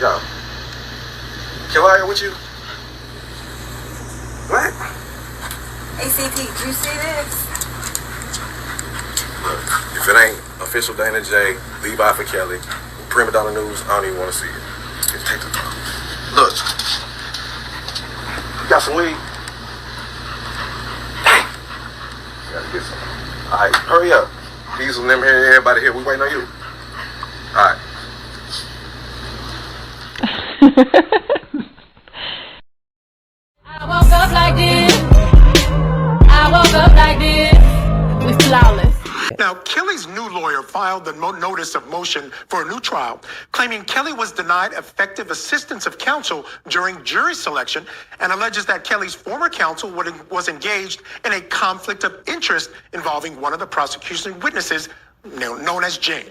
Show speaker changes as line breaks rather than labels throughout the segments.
Yo, can I with you? What?
ACP, did you see this?
Look, if it ain't official Dana J, Levi for Kelly, Primadonnanews, I don't even want to see it. Just take the phone. Look, you got some weed? Dang. Gotta get some. All right, hurry up. Diesel and them here, everybody here. We waiting on you. All right.
I woke up like this. I woke up like this. We flawless.
Now, Kelly's new lawyer filed the notice of motion for a new trial, claiming Kelly was denied effective assistance of counsel during jury selection and alleges that Kelly's former counsel was engaged in a conflict of interest involving one of the prosecution witnesses known as Jane.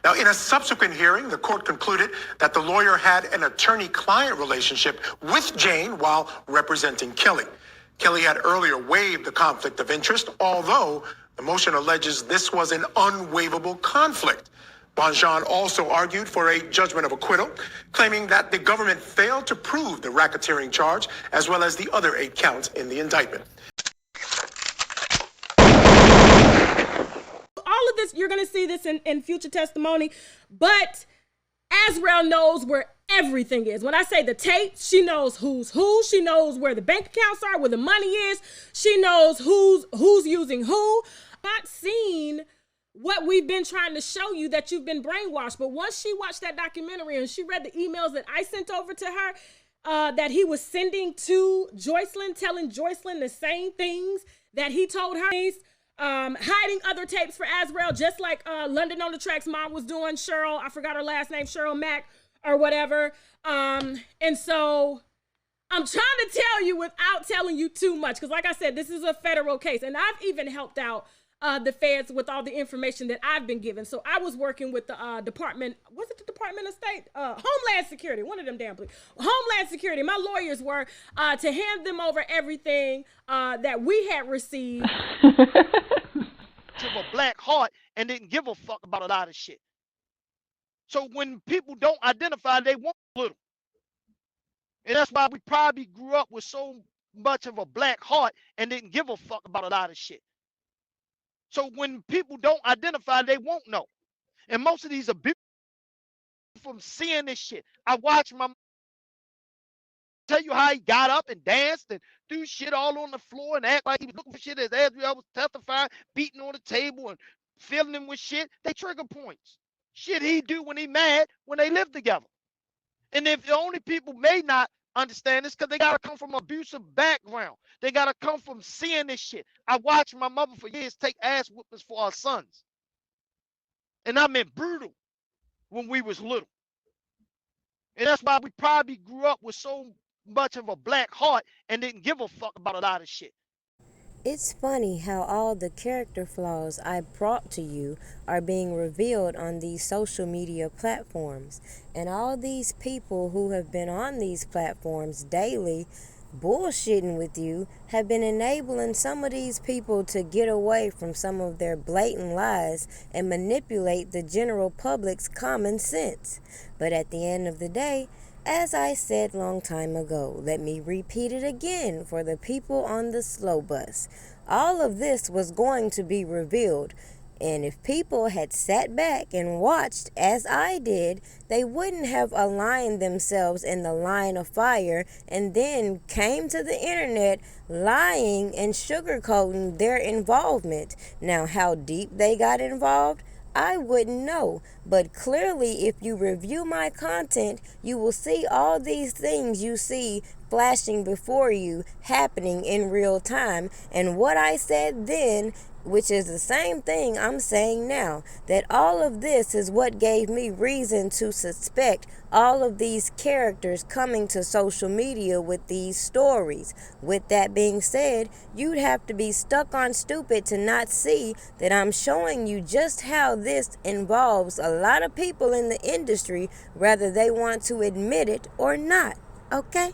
Now, in a subsequent hearing, the court concluded that the lawyer had an attorney-client relationship with Jane while representing Kelly. Kelly had earlier waived the conflict of interest, although the motion alleges this was an unwaivable conflict. Bonjean also argued for a judgment of acquittal, claiming that the government failed to prove the racketeering charge, as well as the other 8 counts in the indictment.
All of this, you're going to see this in future testimony, but Azrael knows where everything is. When I say the tape, she knows who's who. She knows where the bank accounts are, where the money is. She knows who's using who. Not seen what we've been trying to show you, that you've been brainwashed. But once she watched that documentary and she read the emails that I sent over to her, that he was sending to Joycelyn, telling Joycelyn the same things that he told her, hiding other tapes for Azrael, just like London on the Track's mom was doing, Cheryl, I forgot her last name, Cheryl Mack or whatever. And so I'm trying to tell you without telling you too much, because like I said, this is a federal case, and I've even helped out the feds with all the information that I've been given. So I was working with the Department, was it the Department of State? Homeland Security, one of them damn places. Homeland Security, my lawyers were to hand them over everything that we had received.
Of a black heart and didn't give a fuck about a lot of shit. So when people don't identify, they want little. And that's why we probably grew up with so much of a black heart and didn't give a fuck about a lot of shit. So when people don't identify, they won't know. And most of these are people from seeing this shit. I watched my tell you how he got up and danced and threw shit all on the floor and act like he was looking for shit as Azrael was testifying, beating on the table and filling him with shit. They trigger points. Shit he do when he mad when they live together. And if the only people may not understand this, because they gotta come from an abusive background. They gotta come from seeing this shit. I watched my mother for years take ass whoopings for our sons. And I meant brutal when we was little. And that's why we probably grew up with so much of a black heart and didn't give a fuck about a lot of shit.
It's funny how all the character flaws I brought to you are being revealed on these social media platforms. And all these people who have been on these platforms daily bullshitting with you have been enabling some of these people to get away from some of their blatant lies and manipulate the general public's common sense. But at the end of the day, as I said long time ago, let me repeat it again for the people on the slow bus. All of this was going to be revealed, and if people had sat back and watched as I did, they wouldn't have aligned themselves in the line of fire and then came to the internet lying and sugarcoating their involvement. Now, how deep they got involved, I wouldn't know, but clearly if you review my content, you will see all these things you see flashing before you happening in real time. And what I said then, which is the same thing I'm saying now, that all of this is what gave me reason to suspect all of these characters coming to social media with these stories. With that being said, you'd have to be stuck on stupid to not see that I'm showing you just how this involves a lot of people in the industry, whether they want to admit it or not, okay?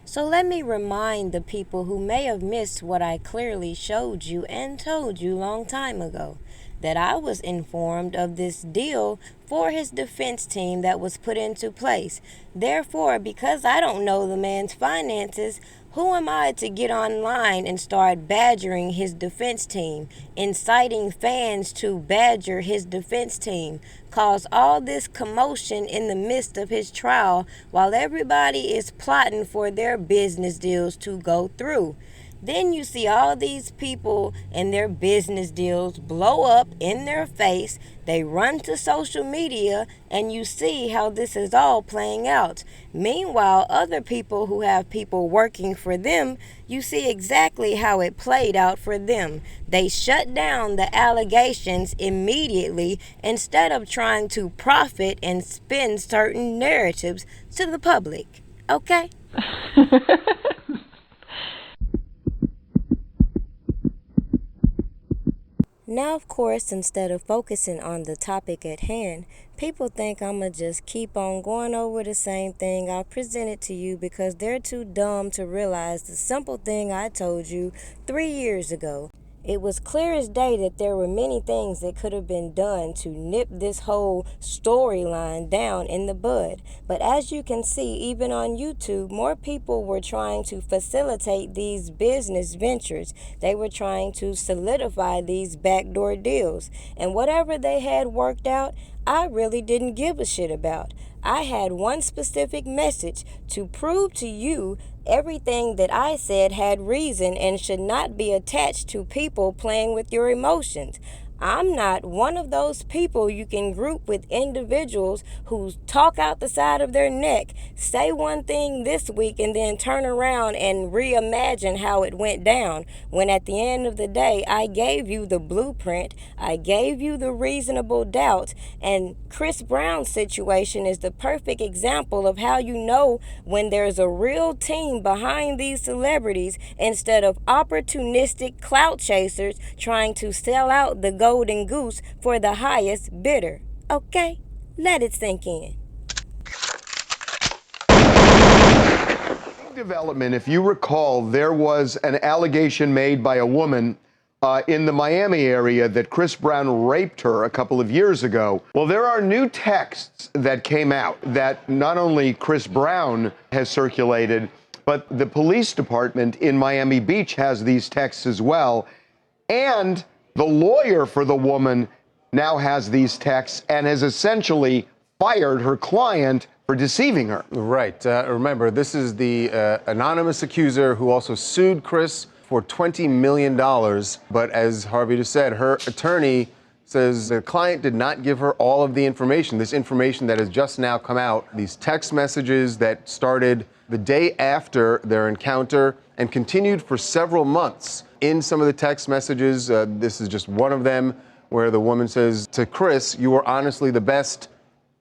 So let me remind the people who may have missed what I clearly showed you and told you long time ago. that I was informed of this deal for his defense team that was put into place. Therefore, because I don't know the man's finances, who am I to get online and start badgering his defense team, inciting fans to badger his defense team, cause all this commotion in the midst of his trial while everybody is plotting for their business deals to go through? Then you see all these people and their business deals blow up in their face. They run to social media and you see how this is all playing out. Meanwhile, other people who have people working for them, you see exactly how it played out for them. They shut down the allegations immediately instead of trying to profit and spin certain narratives to the public. Okay? Now, of course, instead of focusing on the topic at hand, people think I'ma just keep on going over the same thing I presented to you because they're too dumb to realize the simple thing I told you 3 years ago. It was clear as day that there were many things that could have been done to nip this whole storyline down in the bud. But as you can see, even on YouTube, more people were trying to facilitate these business ventures. They were trying to solidify these backdoor deals. And whatever they had worked out, I really didn't give a shit about. I had one specific message to prove to you everything that I said had reason and should not be attached to people playing with your emotions. I'm not one of those people you can group with individuals who talk out the side of their neck, say one thing this week and then turn around and reimagine how it went down, when at the end of the day, I gave you the blueprint, I gave you the reasonable doubt, and Chris Brown's situation is the perfect example of how you know when there's a real team behind these celebrities instead of opportunistic clout chasers trying to sell out the golden goose for the highest bidder. Okay? Let it sink in.
Development, if you recall, there was an allegation made by a woman in the Miami area that Chris Brown raped her a couple of years ago. Well, there are new texts that came out that not only Chris Brown has circulated, but the police department in Miami Beach has these texts as well. And the lawyer for the woman now has these texts and has essentially fired her client for deceiving her.
Right. Remember, this is the anonymous accuser who also sued Chris for $20 million. But as Harvey just said, her attorney says the client did not give her all of the information, this information that has just now come out, these text messages that started the day after their encounter and continued for several months. In some of the text messages, this is just one of them, where the woman says to Chris, "You are honestly the best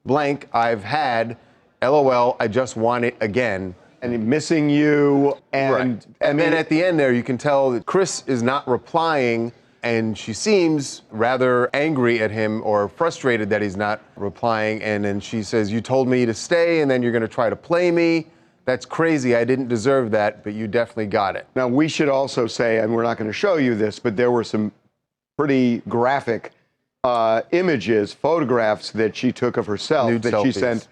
blank I've had. LOL, I just want it again."
And missing you. And,
right. And then at the end there, you can tell that Chris is not replying, and she seems rather angry at him or frustrated that he's not replying. And then she says, "You told me to stay, and then you're going to try to play me. That's crazy. I didn't deserve that, but you definitely got it."
Now, we should also say, and we're not going to show you this, but there were some pretty graphic images, photographs that she took of herself.
Nude
that
selfies.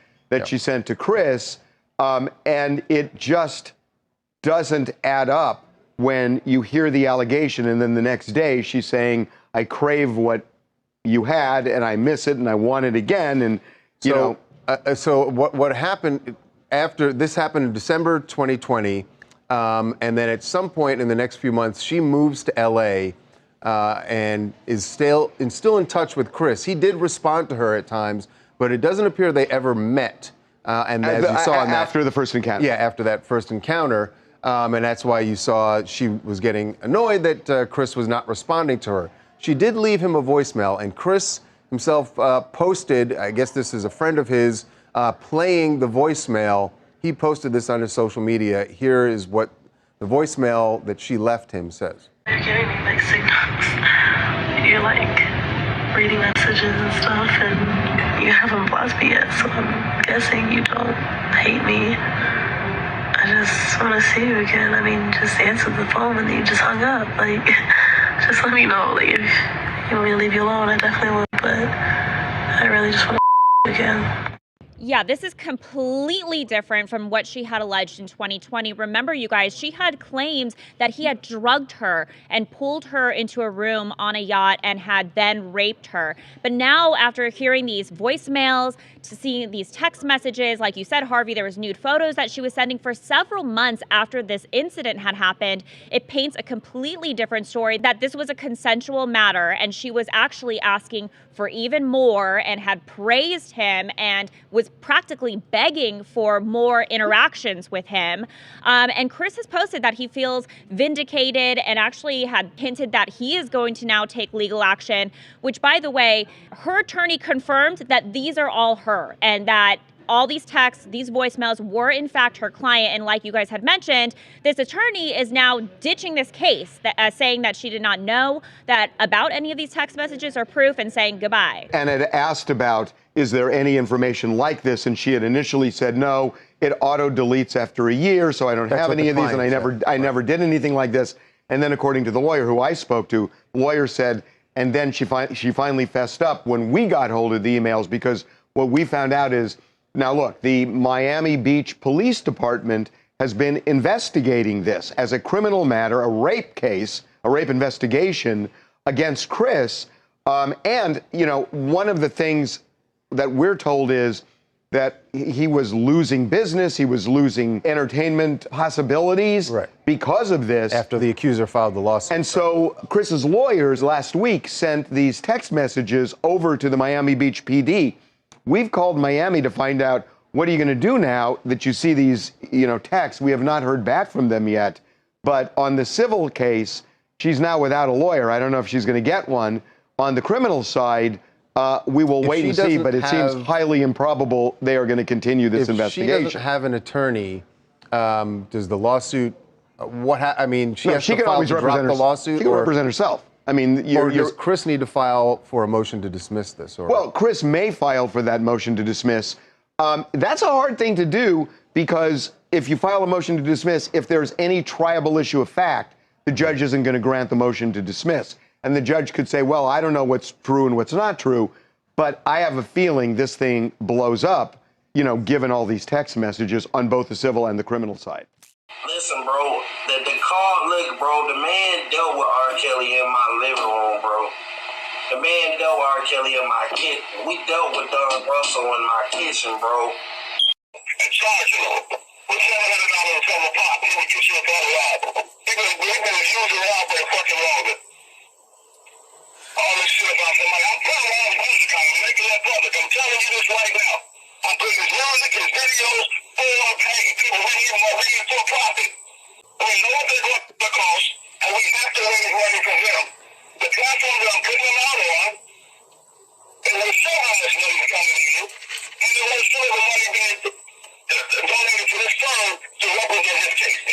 she sent to Chris, and it just doesn't add up when you hear the allegation, and then the next day she's saying, "I crave what you had, and I miss it, and I want it again." And
so what happened? After this happened in December 2020, and then at some point in the next few months, she moves to LA and is still in touch with Chris. He did respond to her at times, but it doesn't appear they ever met. And as you saw in that,
after the first encounter.
Yeah, after that first encounter, and that's why you saw she was getting annoyed that Chris was not responding to her. She did leave him a voicemail, and Chris himself posted, I guess this is a friend of his, playing the voicemail. He posted this on his social media. Here is what the voicemail that she left him says.
You're giving me mixed signals. You're like reading messages and stuff, and you haven't blocked me yet, so I'm guessing you don't hate me. I just want to see you again. I mean, just answer the phone and you just hung up. Like, just let me know, like, if you want me to leave you alone, I definitely would, but I really just want to again.
Yeah, this is completely different from what she had alleged in 2020. Remember, you guys, she had claims that he had drugged her and pulled her into a room on a yacht and had then raped her. But now, after hearing these voicemails, to seeing these text messages, like you said, Harvey, there was nude photos that she was sending for several months after this incident had happened. It paints a completely different story, that this was a consensual matter and she was actually asking for even more and had praised him and was practically begging for more interactions with him. And Chris has posted that he feels vindicated and actually had hinted that he is going to now take legal action, which, by the way, her attorney confirmed that these are all her and that all these texts, these voicemails were in fact her client. And like you guys had mentioned, this attorney is now ditching this case, saying that she did not know that about any of these text messages or proof and saying goodbye.
And had asked about, is there any information like this? And she had initially said, no, it auto deletes after a year, so I don't have any of these, and I never did anything like this. And then, according to the lawyer who I spoke to, the lawyer said, and then she finally fessed up when we got hold of the emails, because what we found out is, now look, the Miami Beach Police Department has been investigating this as a criminal matter, a rape case, a rape investigation against Chris. And, you know, one of the things that we're told is that he was losing business, he was losing entertainment possibilities because of this.
After the accuser filed the lawsuit.
And so Chris's lawyers last week sent these text messages over to the Miami Beach PD. We've called Miami to find out, what are you going to do now that you see these, you know, texts? We have not heard back from them yet. But on the civil case, she's now without a lawyer. I don't know if she's going to get one. On the criminal side, we will wait and see, but it seems highly improbable they are going to continue this investigation.
If she doesn't have an attorney, does the lawsuit, I mean, she has
she
to
can
file
always
to drop the lawsuit?
She can represent herself. I mean,
or does Chris need to file for a motion to dismiss this? Or?
Well, Chris may file for that motion to dismiss. That's a hard thing to do, because if you file a motion to dismiss, if there's any triable issue of fact, the judge isn't going to grant the motion to dismiss. And the judge could say, well, I don't know what's true and what's not true, but I have a feeling this thing blows up, you know, given all these text messages on both the civil and the criminal side.
Listen, bro, the call, look, bro, the man dealt with R. Kelly in my living room, bro. The man dealt with R. Kelly in my kitchen. We dealt with Don Russell in my kitchen, bro. And charging him with $700 from a pop. He would get you up on the ride. He been using around for fucking longer. All this shit about somebody. I'm putting all his music out and making that public. I'm telling you this right now. I'm putting his music, his videos, full pay. People reading for profit. We know what they're going to cost, and we have to raise money from them. The platform that I'm putting them out on, and they show how much money is coming in, and then they show the money being donated to this firm to represent his case.